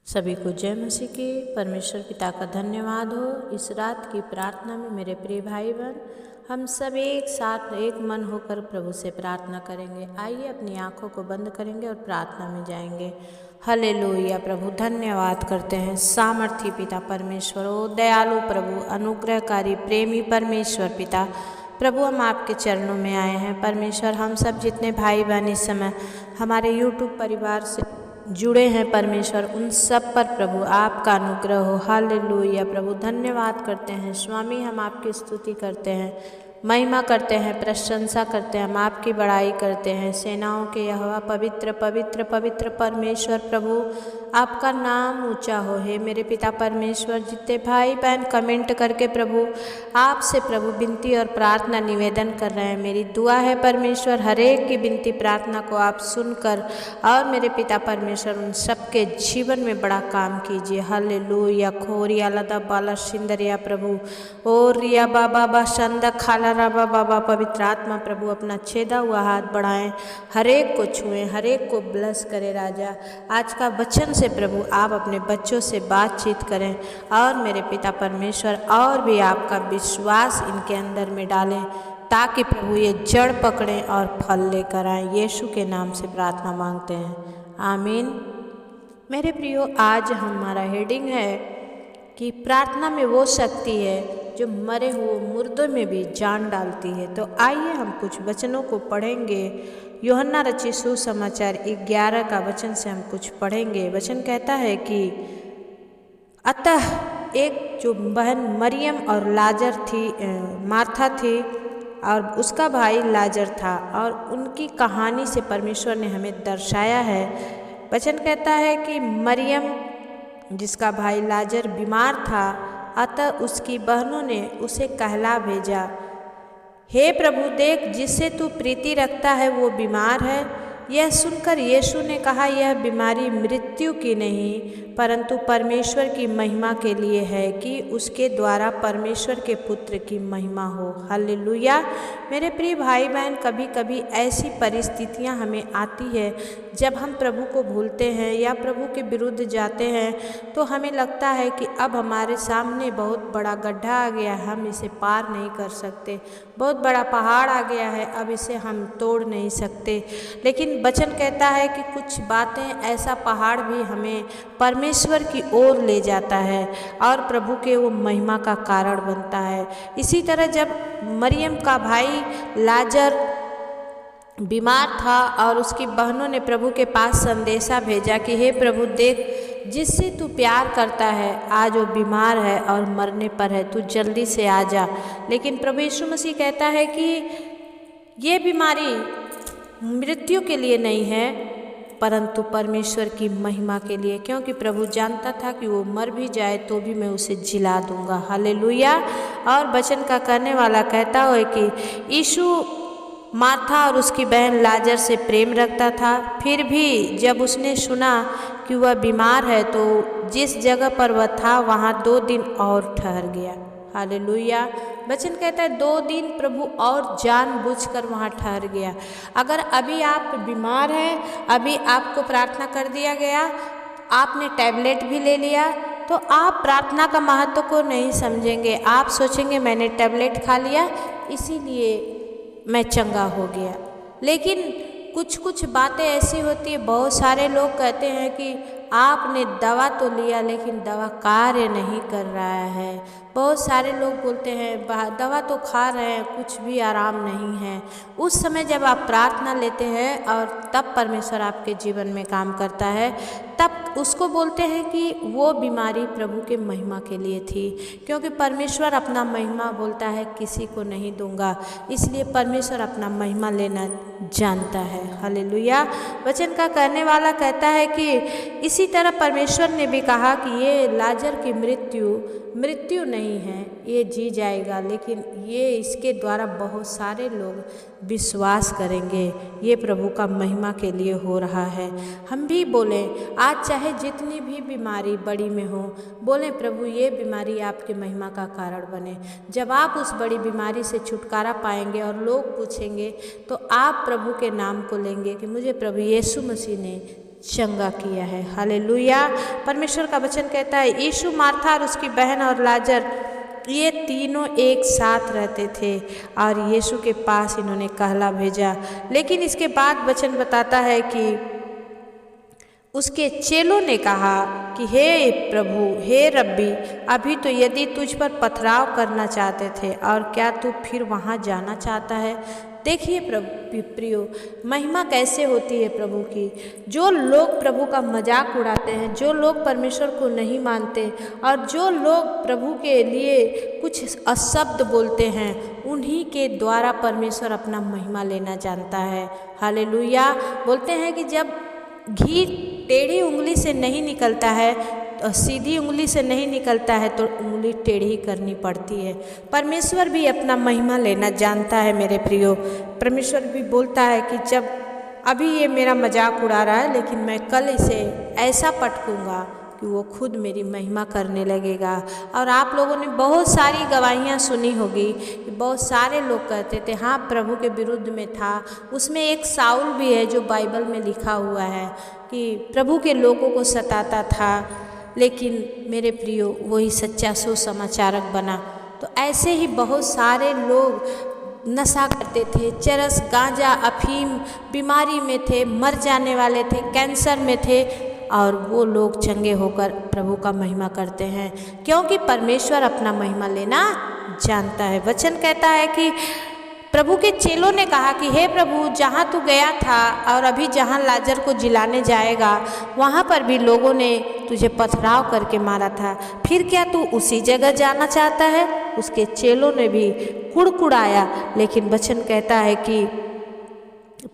सभी को जय मसीह की। परमेश्वर पिता का धन्यवाद हो। इस रात की प्रार्थना में मेरे प्रिय भाई बहन, हम सब एक साथ एक मन होकर प्रभु से प्रार्थना करेंगे। आइए अपनी आंखों को बंद करेंगे और प्रार्थना में जाएंगे। हालेलुया। प्रभु धन्यवाद करते हैं। सामर्थी पिता परमेश्वर, ओ दयालु प्रभु, अनुग्रहकारी प्रेमी परमेश्वर पिता, प्रभु हम आपके चरणों में आए हैं। परमेश्वर, हम सब जितने भाई बहन इस समय हमारे यूट्यूब परिवार से जुड़े हैं, परमेश्वर उन सब पर प्रभु आपका अनुग्रह हो। हालेलुया। प्रभु धन्यवाद करते हैं स्वामी, हम आपकी स्तुति करते हैं, महिमा करते हैं, प्रशंसा करते हैं, हम आपकी बड़ाई करते हैं। सेनाओं के यहोवा पवित्र पवित्र पवित्र परमेश्वर प्रभु, आपका नाम ऊंचा हो। हे मेरे पिता परमेश्वर, जितने भाई बहन कमेंट करके प्रभु आपसे प्रभु विनती और प्रार्थना निवेदन कर रहे हैं, मेरी दुआ है परमेश्वर हर एक की विनती प्रार्थना को आप सुनकर और मेरे पिता परमेश्वर उन सबके जीवन में बड़ा काम कीजिए। हालेलुया। खोरिया लदा बाला सिंदरिया प्रभु, ओ रिया बाबा बा शंदा खाला राबा बाबा, पवित्र आत्मा प्रभु अपना छेदा हुआ हाथ बढ़ाएं, हर एक को छुएं, हर एक को ब्लेस करें। राजा, आज का वचन से प्रभु आप अपने बच्चों से बातचीत करें और मेरे पिता परमेश्वर और भी आपका विश्वास इनके अंदर में डालें, ताकि प्रभु ये जड़ पकड़ें और फल लेकर आएँ। यीशु के नाम से प्रार्थना मांगते हैं, आमीन। मेरे प्रियो, आज हमारा हेडिंग है कि प्रार्थना में वो शक्ति है जो मरे हुए मुर्दों में भी जान डालती है। तो आइए हम कुछ वचनों को पढ़ेंगे। यूहन्ना रचित सुसमाचार 11 का वचन से हम कुछ पढ़ेंगे। वचन कहता है कि अतः एक जो बहन मरियम और लाजर थी, मार्था थी और उसका भाई लाजर था, और उनकी कहानी से परमेश्वर ने हमें दर्शाया है। वचन कहता है कि मरियम जिसका भाई लाजर बीमार था, अतः उसकी बहनों ने उसे कहला भेजा, हे प्रभु देख, जिससे तू प्रीति रखता है वो बीमार है। यह सुनकर यीशु ने कहा, यह बीमारी मृत्यु की नहीं परंतु परमेश्वर की महिमा के लिए है, कि उसके द्वारा परमेश्वर के पुत्र की महिमा हो। हालेलुया। मेरे प्रिय भाई बहन, कभी कभी ऐसी परिस्थितियां हमें आती है जब हम प्रभु को भूलते हैं या प्रभु के विरुद्ध जाते हैं, तो हमें लगता है कि अब हमारे सामने बहुत बड़ा गड्ढा आ गया, हम इसे पार नहीं कर सकते, बहुत बड़ा पहाड़ आ गया है, अब इसे हम तोड़ नहीं सकते। लेकिन वचन कहता है कि कुछ बातें, ऐसा पहाड़ भी हमें परमेश्वर की ओर ले जाता है और प्रभु के वो महिमा का कारण बनता है। इसी तरह जब मरियम का भाई लाजर बीमार था और उसकी बहनों ने प्रभु के पास संदेशा भेजा कि हे प्रभु देख, जिससे तू प्यार करता है आज वो बीमार है और मरने पर है, तू जल्दी से आ जा। लेकिन प्रभु यीशु मसीह कहता है कि ये बीमारी मृत्यु के लिए नहीं है परंतु परमेश्वर की महिमा के लिए, क्योंकि प्रभु जानता था कि वो मर भी जाए तो भी मैं उसे जिला दूंगा। हालेलुया। और वचन का करने वाला कहता है कि यीशु मार्था और उसकी बहन लाजर से प्रेम रखता था, फिर भी जब उसने सुना कि वह बीमार है तो जिस जगह पर वह था वहाँ 2 दिन और ठहर गया। हालेलुया। वचन कहता है 2 दिन प्रभु और जानबूझकर वहाँ ठहर गया। अगर अभी आप बीमार हैं, अभी आपको प्रार्थना कर दिया गया, आपने टैबलेट भी ले लिया, तो आप प्रार्थना का महत्व को नहीं समझेंगे। आप सोचेंगे मैंने टैबलेट खा लिया इसीलिए मैं चंगा हो गया। लेकिन कुछ कुछ बातें ऐसी होती है, बहुत सारे लोग कहते हैं कि आपने दवा तो लिया लेकिन दवा कार्य नहीं कर रहा है। बहुत सारे लोग बोलते हैं दवा तो खा रहे हैं, कुछ भी आराम नहीं है। उस समय जब आप प्रार्थना लेते हैं और तब परमेश्वर आपके जीवन में काम करता है, तब उसको बोलते हैं कि वो बीमारी प्रभु के महिमा के लिए थी, क्योंकि परमेश्वर अपना महिमा बोलता है किसी को नहीं दूंगा, इसलिए परमेश्वर अपना महिमा लेना जानता है। हालेलुया। वचन का करने वाला कहता है कि इसी तरह परमेश्वर ने भी कहा कि ये लाजर की मृत्यु नहीं है, ये जी जाएगा, लेकिन ये इसके द्वारा बहुत सारे लोग विश्वास करेंगे। ये प्रभु का महिमा के लिए हो रहा है। हम भी बोलें आज, चाहे जितनी भी बीमारी बड़ी में हो, बोलें प्रभु ये बीमारी आपके महिमा का कारण बने। जब आप उस बड़ी बीमारी से छुटकारा पाएंगे और लोग पूछेंगे तो आप प्रभु के नाम को लेंगे कि मुझे प्रभु यीशु मसीह ने चंगा किया है। हालेलुया। परमेश्वर का वचन कहता है यीशु, मार्था और उसकी बहन और लाजर ये तीनों एक साथ रहते थे और यीशु के पास इन्होंने कहला भेजा। लेकिन इसके बाद वचन बताता है कि उसके चेलों ने कहा कि हे प्रभु, हे रब्बी, अभी तो यदि तुझ पर पथराव करना चाहते थे और क्या तू फिर वहाँ जाना चाहता है। देखिए प्रभु प्रियो, महिमा कैसे होती है प्रभु की। जो लोग प्रभु का मजाक उड़ाते हैं, जो लोग परमेश्वर को नहीं मानते और जो लोग प्रभु के लिए कुछ अशब्द बोलते हैं, उन्हीं के द्वारा परमेश्वर अपना महिमा लेना जानता है। हालेलुया। बोलते हैं कि जब घी टेढ़ी उंगली से नहीं निकलता है, तो सीधी उंगली से नहीं निकलता है, तो उंगली टेढ़ी करनी पड़ती है। परमेश्वर भी अपना महिमा लेना जानता है मेरे प्रियो। परमेश्वर भी बोलता है कि जब अभी ये मेरा मजाक उड़ा रहा है, लेकिन मैं कल इसे ऐसा पटकूंगा कि वो खुद मेरी महिमा करने लगेगा। और आप लोगों ने बहुत सारी गवाहियाँ सुनी होगी कि बहुत सारे लोग कहते थे हाँ प्रभु के विरुद्ध में था। उसमें एक साउल भी है जो बाइबल में लिखा हुआ है कि प्रभु के लोगों को सताता था, लेकिन मेरे प्रियो वही सच्चा सुसमाचारक बना। तो ऐसे ही बहुत सारे लोग नशा करते थे, चरस, गांजा, अफीम, बीमारी में थे, मर जाने वाले थे, कैंसर में थे, और वो लोग चंगे होकर प्रभु का महिमा करते हैं, क्योंकि परमेश्वर अपना महिमा लेना जानता है। वचन कहता है कि प्रभु के चेलों ने कहा कि हे प्रभु, जहाँ तू गया था और अभी जहाँ लाजर को जिलाने जाएगा, वहाँ पर भी लोगों ने तुझे पथराव करके मारा था, फिर क्या तू उसी जगह जाना चाहता है। उसके चेलों ने भी कुड़कुड़ाया, लेकिन वचन कहता है कि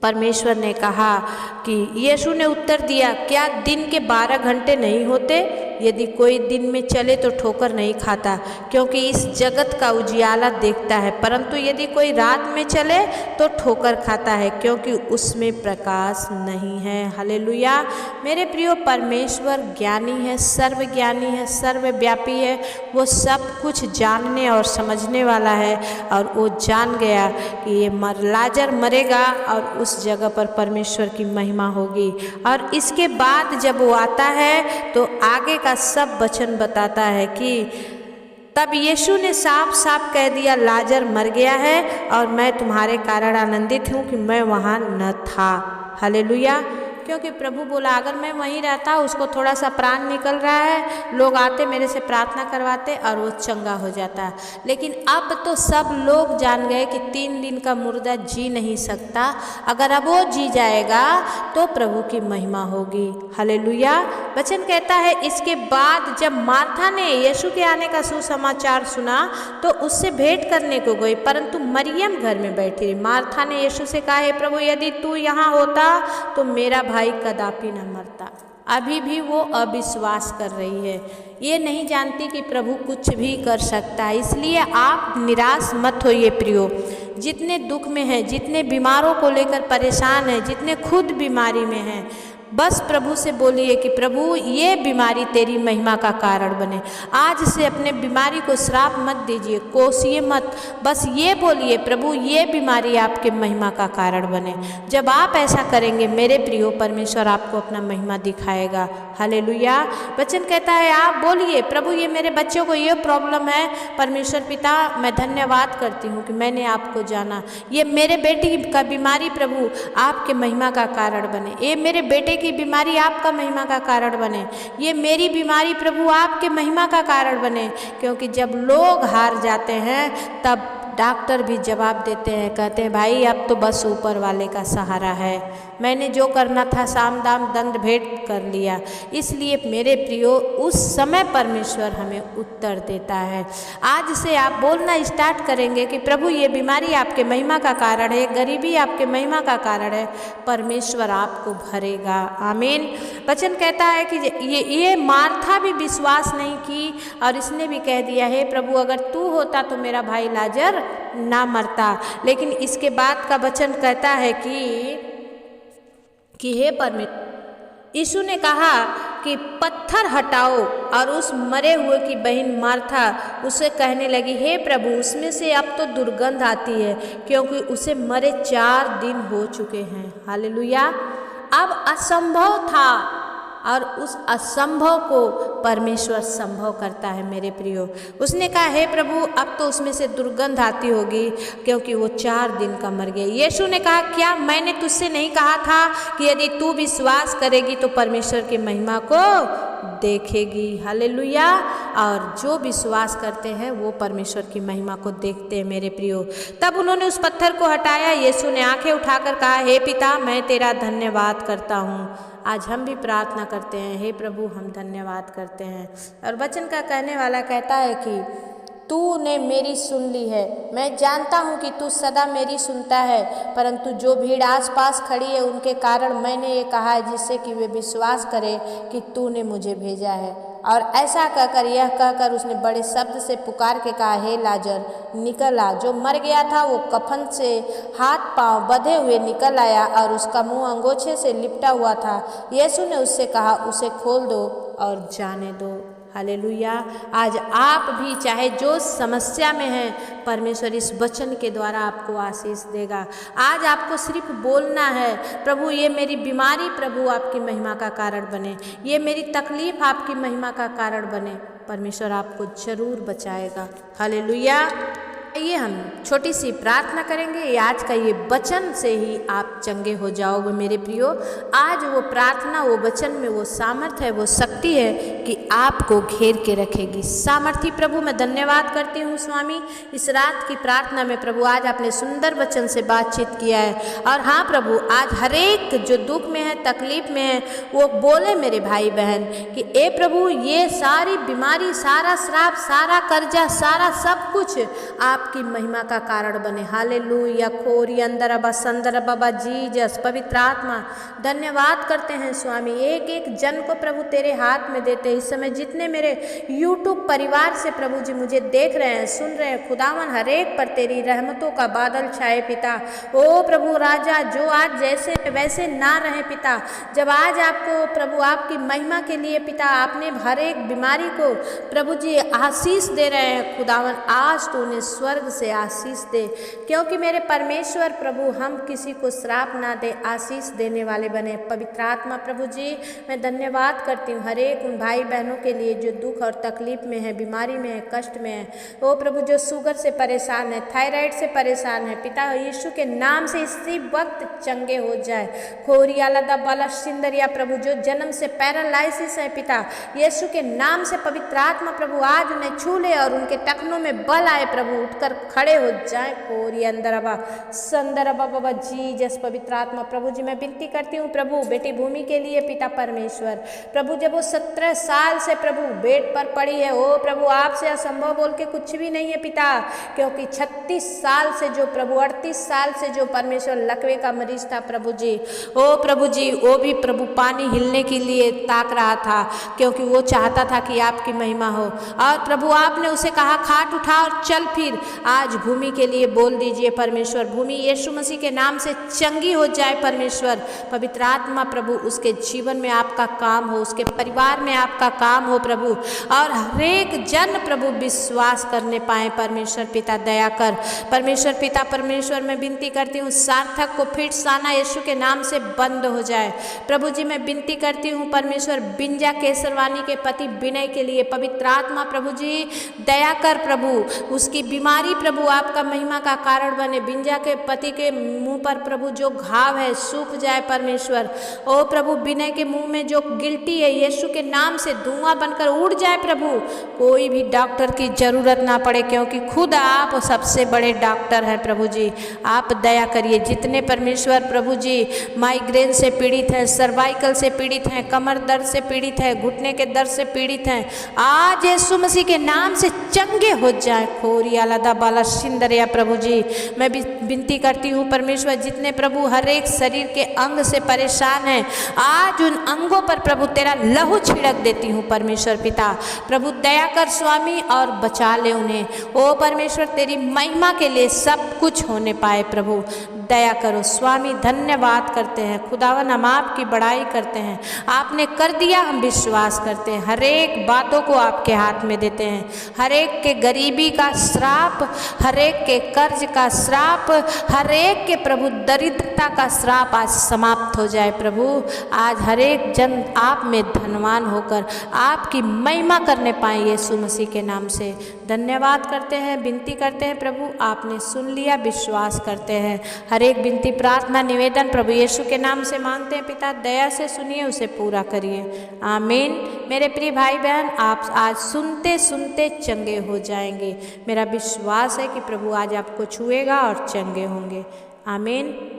परमेश्वर ने कहा कि यीशु ने उत्तर दिया, क्या दिन के 12 घंटे नहीं होते? यदि कोई दिन में चले तो ठोकर नहीं खाता, क्योंकि इस जगत का उजियाला देखता है, परंतु यदि कोई रात में चले तो ठोकर खाता है, क्योंकि उसमें प्रकाश नहीं है। हालेलुया। मेरे प्रियो, परमेश्वर ज्ञानी है, सर्वज्ञानी है, सर्वव्यापी है। वो सब कुछ जानने और समझने वाला है, और वो जान गया कि ये लाजर मरेगा और उस जगह पर परमेश्वर की महिमा होगी। और इसके बाद जब वो आता है तो आगे का सब वचन बताता है कि तब यीशु ने साफ साफ कह दिया, लाजर मर गया है और मैं तुम्हारे कारण आनंदित हूँ कि मैं वहाँ न था। हालेलुया। क्योंकि प्रभु बोला अगर मैं वहीं रहता, उसको थोड़ा सा प्राण निकल रहा है, लोग आते मेरे से प्रार्थना करवाते और वो चंगा हो जाता। लेकिन अब तो सब लोग जान गए कि 3 दिन का मुर्दा जी नहीं सकता, अगर अब वो जी जाएगा तो प्रभु की महिमा होगी। हालेलुया। वचन कहता है इसके बाद जब मार्था ने यीशु के आने का सुसमाचार सुना तो उससे भेंट करने को गई, परंतु मरियम घर में बैठी रही। मार्था ने यीशु से कहा, हे प्रभु, यदि तू यहाँ होता तो मेरा भाई कदापि न मरता। अभी भी वो अविश्वास कर रही है, ये नहीं जानती कि प्रभु कुछ भी कर सकता है। इसलिए आप निराश मत होइए प्रियो। जितने दुख में हैं, जितने बीमारों को लेकर परेशान हैं, जितने खुद बीमारी में हैं, बस प्रभु से बोलिए कि प्रभु ये बीमारी तेरी महिमा का कारण बने। आज से अपने बीमारी को श्राप मत दीजिए, कोसिए मत, बस ये बोलिए प्रभु ये बीमारी आपके महिमा का कारण बने। जब आप ऐसा करेंगे मेरे प्रियो, परमेश्वर आपको अपना महिमा दिखाएगा। हालेलुया। वचन कहता है आप बोलिए, प्रभु ये मेरे बच्चों को ये प्रॉब्लम है, परमेश्वर पिता मैं धन्यवाद करती हूँ कि मैंने आपको जाना। ये मेरे बेटी का बीमारी प्रभु आपके महिमा का कारण बने। ये मेरे बेटे की बीमारी आपका महिमा का कारण बने। ये मेरी बीमारी प्रभु आपके महिमा का कारण बने। क्योंकि जब लोग हार जाते हैं तब डॉक्टर भी जवाब देते हैं, कहते हैं भाई अब तो बस ऊपर वाले का सहारा है, मैंने जो करना था साम दाम दंड भेंट कर लिया। इसलिए मेरे प्रियो उस समय परमेश्वर हमें उत्तर देता है। आज से आप बोलना स्टार्ट करेंगे कि प्रभु ये बीमारी आपके महिमा का कारण है, गरीबी आपके महिमा का कारण है, परमेश्वर आपको भरेगा। आमीन। वचन कहता है कि ये मार्था भी विश्वास नहीं की और इसने भी कह दिया, हे प्रभु अगर तू होता तो मेरा भाई लाजर ना मरता। लेकिन इसके बाद का वचन कहता है कि हे परमेश्वर, यीशु ने कहा कि पत्थर हटाओ, और उस मरे हुए की बहन मार्था उसे कहने लगी, हे प्रभु उसमें से अब तो दुर्गंध आती है, क्योंकि उसे मरे 4 दिन हो चुके हैं। हालेलुया। अब असंभव था और उस असंभव को परमेश्वर संभव करता है मेरे प्रियो। उसने कहा हे प्रभु अब तो उसमें से दुर्गंध आती होगी क्योंकि वो 4 दिन का मर गया। यीशु ने कहा क्या मैंने तुझसे नहीं कहा था कि यदि तू विश्वास करेगी तो परमेश्वर की महिमा को देखेगी। हालेलुया। और जो विश्वास करते हैं वो परमेश्वर की महिमा को देखते हैं मेरे प्रियो। तब उन्होंने उस पत्थर को हटाया। यीशु ने आंखें उठाकर कहा हे पिता मैं तेरा धन्यवाद करता हूँ। आज हम भी प्रार्थना करते हैं हे प्रभु हम धन्यवाद करते हैं। और वचन का कहने वाला कहता है कि तूने मेरी सुन ली है। मैं जानता हूँ कि तू सदा मेरी सुनता है, परंतु जो भीड़ आसपास खड़ी है उनके कारण मैंने ये कहा है जिससे कि वे विश्वास करें कि तूने मुझे भेजा है। और ऐसा कहकर यह कहकर उसने बड़े शब्द से पुकार के कहा हे लाजर निकल आ। जो मर गया था वो कफन से हाथ पांव बंधे हुए निकल आया और उसका मुंह अंगोछे से लिपटा हुआ था। यीशु ने उससे कहा उसे खोल दो और जाने दो। हालेलुया। आज आप भी चाहे जो समस्या में हैं परमेश्वर इस वचन के द्वारा आपको आशीष देगा। आज आपको सिर्फ बोलना है प्रभु ये मेरी बीमारी प्रभु आपकी महिमा का कारण बने, ये मेरी तकलीफ आपकी महिमा का कारण बने। परमेश्वर आपको जरूर बचाएगा। हालेलुया। ये हम छोटी सी प्रार्थना करेंगे। आज का ये वचन से ही आप चंगे हो जाओगे मेरे प्रियो। आज वो प्रार्थना वो वचन में वो सामर्थ है वो शक्ति है कि आपको घेर के रखेगी। सामर्थी प्रभु मैं धन्यवाद करती हूँ स्वामी इस रात की प्रार्थना में प्रभु आज आपने सुंदर वचन से बातचीत किया है। और हाँ प्रभु आज हर एक जो दुख में है तकलीफ में है वो बोले मेरे भाई बहन कि ए प्रभु ये सारी बीमारी सारा श्राप सारा कर्जा सारा सब कुछ आपकी महिमा का कारण बने। हालेलुया। खोरी अंदर अबा संदर बाबा जीजस पवित्र आत्मा धन्यवाद करते हैं स्वामी। एक एक जन को प्रभु तेरे हाथ में देते हैं। इस समय जितने मेरे यूट्यूब परिवार से प्रभु जी मुझे देख रहे हैं सुन रहे हैं खुदावन हर एक पर तेरी रहमतों का बादल छाए पिता। ओ प्रभु राजा जो आज जैसे वैसे ना रहे पिता, जब आज आपको प्रभु आपकी महिमा के लिए पिता आपने हर एक बीमारी को प्रभु जी आशीष दे रहे हैं खुदावन आज तो उन्हें स्वर्ग से आशीष दे, क्योंकि मेरे परमेश्वर प्रभु हम किसी को श्राप ना दे आशीष देने वाले बने। पवित्र आत्मा प्रभु जी मैं धन्यवाद करती हूँ हर एक उन भाई बहनों के लिए जो दुख और तकलीफ में है बीमारी में है कष्ट में है। ओ प्रभु जो शुगर से परेशान है थायराइड से परेशान है पिता यीशु के नाम से इसी वक्त चंगे हो जाए। खोरिया लदा बाला सिंदरिया प्रभु जो जन्म से पैरालाइसिस है पिता यीशु के नाम से पवित्र आत्मा प्रभु आज उन्हें छू ले और उनके टखनों में बल आए प्रभु उठकर खड़े हो जाए। कोरी अंदर अबा संदर अबा बाबा जीजस पवित्र आत्मा प्रभु जी मैं विनती करती हूँ प्रभु बेटी भूमि के लिए पिता परमेश्वर प्रभु जब वो 17 साल से प्रभु बेड पर पड़ी है ओ प्रभु आपसे असंभव बोल के कुछ भी नहीं है पिता, क्योंकि 36 साल से जो प्रभु 38 साल से जो परमेश्वर लकवे का मरीज था प्रभु जी ओ प्रभु जी वो भी प्रभु पानी हिलने के लिए ताक रहा था क्योंकि वो चाहता था कि आपकी महिमा हो। और प्रभु आपने उसे कहा खाट उठा और चल फिर। आज भूमि के लिए बोल दीजिए परमेश्वर भूमि यीशु मसीह के नाम से चंगी हो जाए परमेश्वर। पवित्र आत्मा प्रभु उसके जीवन में आपका काम हो उसके परिवार में आपका काम हो प्रभु और हर एक जन प्रभु विश्वास करने पाए परमेश्वर पिता दया कर। परमेश्वर पिता परमेश्वर मैं विनती करती हूँ सार्थक को फिट्स आना यीशु के नाम से बंद हो जाए प्रभु जी। मैं विनती करती हूँ परमेश्वर बिंजा केसरवानी के पति विनय के लिए पवित्र आत्मा प्रभु जी दया कर प्रभु उसकी बीमारी प्रभु आपका महिमा का कारण बने। बिंजा के पति के मुंह पर प्रभु जो घाव है सूख जाए परमेश्वर। ओ प्रभु विनय के मुंह में जो गिल्टी है यीशु के नाम से धुआं बनकर उड़ जाए प्रभु। कोई भी डॉक्टर की जरूरत ना पड़े क्योंकि खुद आप सबसे बड़े डॉक्टर हैं प्रभु जी। आप दया करिए जितने परमेश्वर प्रभु जी माइग्रेन से पीड़ित हैं सर्वाइकल से पीड़ित हैं कमर दर्द से पीड़ित है घुटने के दर्द से पीड़ित हैं आज यीशु मसीह के नाम से चंगे हो जाए। खोरी आलादा बाला सिंदरिया प्रभु जी मैं भी विनती करती हूँ परमेश्वर जितने प्रभु हर एक शरीर के अंग से परेशान हैं आज उन अंगों पर प्रभु तेरा लहू छिड़क देती हूँ परमेश्वर पिता। प्रभु दया कर स्वामी और बचा ले उन्हें। ओ परमेश्वर तेरी महिमा के लिए सब कुछ होने पाए प्रभु दया करो स्वामी। धन्यवाद करते हैं खुदावन हम आपकी बड़ाई करते हैं आपने कर दिया हम विश्वास करते हैं। हर एक बातों को आपके हाथ में देते हैं हर एक के गरीबी का श्राप हर एक के कर्ज का श्राप, हर एक के प्रभु दरिद्रता का श्राप आज समाप्त हो जाए प्रभु। आज हर एक जन आप में धनवान होकर आपकी महिमा करने पाए यीशु मसीह के नाम से धन्यवाद करते हैं, विनती करते हैं प्रभु। आपने सुन लिया, विश्वास करते हैं। हर एक विनती प्रार्थना निवेदन प्रभु यीशु के नाम से मांगते हैं पिता, दया से सुनिए, उसे पूरा करिए। आमीन। मेरे प्रिय भाई बहन, आप आज सुनते सुनते चंगे हो जाएंगे। मेरा विश्वास है कि प्रभु आज आपको छुएगा और चंगे होंगे। आमीन।